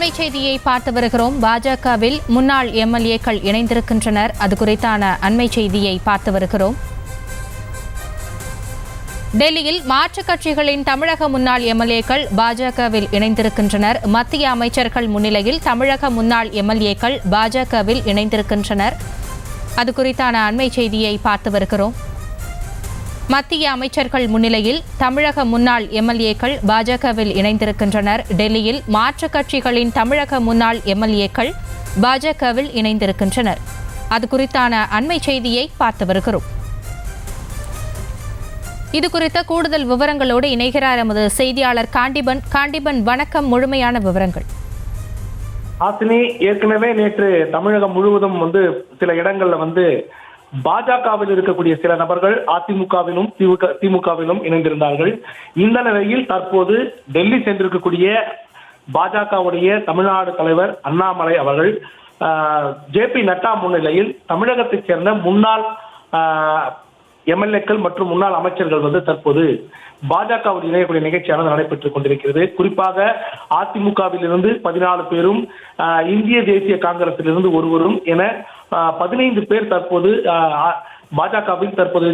அண்மை செய்தியை பார்த்து வருகிறோம். பாஜகவில் முன்னாள் எம்எல்ஏக்கள் இணைந்திருக்கின்றனர். அது குறித்தான அண்மை செய்தியை பார்த்து வருகிறோம். டெல்லியில் மாற்றுக் கட்சிகளின் தமிழக முன்னாள் எம்எல்ஏக்கள் பாஜகவில் இணைந்திருக்கின்றனர். மத்திய அமைச்சர்கள் முன்னிலையில் தமிழக முன்னாள் எம்எல்ஏக்கள் பாஜகவில் இணைந்திருக்கின்றனர். அது குறித்தான அண்மை செய்தியை பார்த்து வருகிறோம். மத்திய அமைச்சர்கள் முன்னிலையில் தமிழக முன்னாள் எம்எல்ஏக்கள் பாஜகவில் இணைந்திருக்கின்றனர். டெல்லியில் மாற்றுக் கட்சிகளின் தமிழக முன்னாள் எம்எல்ஏக்கள் பாஜகவில் இணைந்திருக்கின்றனர். அது குறித்தான அண்மை செய்தியை பார்த்து வருகிறோம். இது குறித்த கூடுதல் விவரங்களோடு இணைகிறார் எமது செய்தியாளர் காண்டிபன். வணக்கம். முழுமையான விவரங்கள். ஆசினி, ஏற்கனவே நேற்று தமிழகம் முழுவதும் சில இடங்கள்ல பாஜகவில் இருக்கக்கூடிய சில நபர்கள் அதிமுகவிலும் திமுகவிலும் இணைந்திருந்தார்கள். இந்த நிலையில் தற்போது டெல்லி சென்றிருக்கக்கூடிய பாஜகவுடைய தமிழ்நாடு தலைவர் அண்ணாமலை அவர்கள் ஜே.பி. நட்டா முன்னிலையில் தமிழகத்தைச் சேர்ந்த முன்னாள் எம்எல்ஏக்கள் மற்றும் முன்னாள் அமைச்சர்கள் தற்போது பாஜகவுடைய இணையக்கூடிய நிகழ்ச்சியானது நடைபெற்றுக் கொண்டிருக்கிறது. குறிப்பாக அதிமுகவில் இருந்து 14 பேரும், இந்திய தேசிய காங்கிரசில் இருந்து ஒருவரும் என 15 பேர் தற்போது பாஜகவில் தற்போது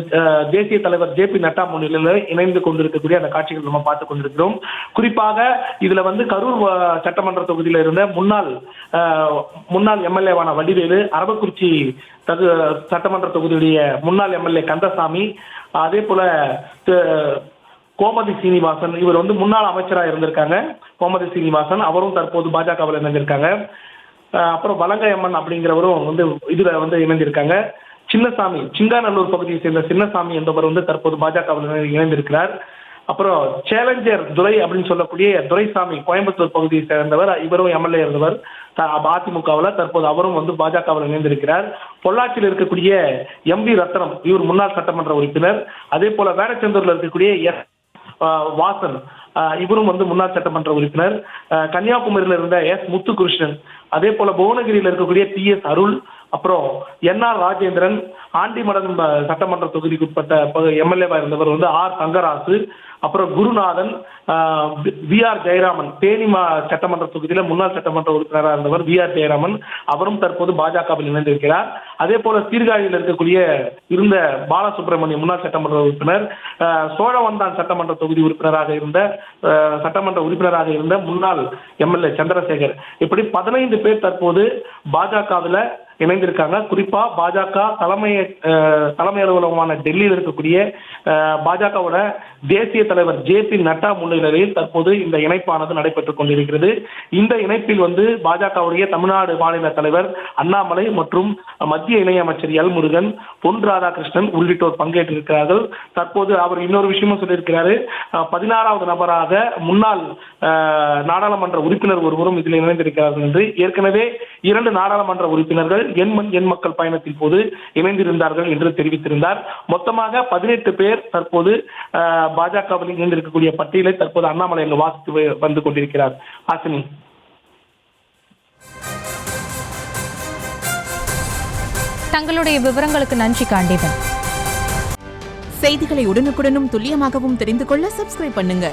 தேசிய தலைவர் ஜே.பி. நட்டா முன்னிலையில் இணைந்து கொண்டிருக்கக்கூடிய அந்த காட்சிகள் நம்ம பார்த்துக் கொண்டிருக்கிறோம். குறிப்பாக இதுல கரூர் சட்டமன்ற தொகுதியில இருந்த முன்னாள் எம்எல்ஏவான வடிவேலு, அரவக்குறிச்சி சட்டமன்ற தொகுதியுடைய முன்னாள் எம்எல்ஏ கந்தசாமி, அதே போல கோமதி சீனிவாசன், இவர் முன்னாள் அமைச்சராக இருந்திருக்காங்க. கோமதி சீனிவாசன் அவரும் தற்போது பாஜகவில் இணைந்திருக்காங்க. அப்புறம் வலங்கையம்மன் அப்படிங்கிறவரும் இதுல இணைந்திருக்காங்க. சின்னசாமி, சிங்காநல்லூர் பகுதியை சேர்ந்த சின்னசாமி என்பவர் தற்போது பாஜகவில் இணைந்திருக்கிறார். அப்புறம் சேலஞ்சர் துரை அப்படின்னு சொல்லக்கூடிய துரைசாமி, கோயம்புத்தூர் பகுதியை சேர்ந்தவர், இவரும் எம்எல்ஏ இருந்தவர் அதிமுகவில். தற்போது அவரும் பாஜகவில் இணைந்திருக்கிறார். பொள்ளாச்சியில் இருக்கக்கூடிய எம்.வி. ரத்னம், இவர் முன்னாள் சட்டமன்ற உறுப்பினர். அதே போல வேடச்சந்தூர்ல இருக்கக்கூடிய வாசன், இவரும் முன்னாள் சட்டமன்ற உறுப்பினர். கன்னியாகுமரியில இருந்த எஸ். முத்துகிருஷ்ணன், அதே போல புவனகிரியில் இருக்கக்கூடிய பி.எஸ். அருள், அப்புறம் என்.ஆர். ராஜேந்திரன், ஆண்டிமடம் சட்டமன்ற தொகுதிக்கு உட்பட்ட எம்எல்ஏவா இருந்தவர் ஆர். தங்கராசு, அப்புறம் குருநாதன், வி.ஆர். ஜெயராமன், தேனி சட்டமன்ற தொகுதியில முன்னாள் சட்டமன்ற உறுப்பினராக இருந்தவர் வி.ஆர். ஜெயராமன், அவரும் தற்போது பாஜகவில் இணைந்திருக்கிறார். அதே போல சீர்காழியில் இருக்கக்கூடிய இருந்த பாலசுப்ரமணியம், முன்னாள் சட்டமன்ற உறுப்பினர், சோழவந்தான் சட்டமன்ற தொகுதி சட்டமன்ற உறுப்பினராக இருந்த முன்னாள் எம்எல்ஏ சந்திரசேகர், இப்படி 15 பேர் தற்போது பாஜகவில் இணைந்திருக்காங்க. குறிப்பா பாஜக தலைமை அலுவலகமான டெல்லியில் இருக்கக்கூடிய பாஜகவோட தேசிய தலைவர் ஜே.பி. நட்டா முன்னிலையில் தற்போது இந்த இணைப்பானது நடைபெற்றுக் கொண்டிருக்கிறது. இந்த இணைப்பில் பாஜகவுடைய தமிழ்நாடு மாநில தலைவர் அண்ணாமலை மற்றும் மத்திய இணையமைச்சர் எல். முருகன், பொன் ராதாகிருஷ்ணன் உள்ளிட்டோர் பங்கேற்றிருக்கிறார்கள். தற்போது அவர் இன்னொரு விஷயமும் சொல்லியிருக்கிறாரு. 16வது நபராக முன்னாள் நாடாளுமன்ற உறுப்பினர் ஒருவரும் இதில் இணைந்திருக்கிறார்கள் என்று. ஏற்கனவே 2 நாடாளுமன்ற உறுப்பினர்கள் என் மக்கள் பயணத்தின் போது இணைந்திருந்தார்கள் என்று தெரிவித்திருந்தார். மொத்தமாக 18 பேர் தற்போது பாஜகவில் இணைந்திருக்கக்கூடிய பட்டியலை தற்போது அண்ணாமலை வாசித்து வந்து கொண்டிருக்கிறார். ஆசினி, தங்களுடைய விவரங்களுக்கு நன்றி காண்டிபன். செய்திகளை உடனுக்குடனும் துல்லியமாகவும் தெரிந்து கொள்ள சப்ஸ்கிரைப் பண்ணுங்க.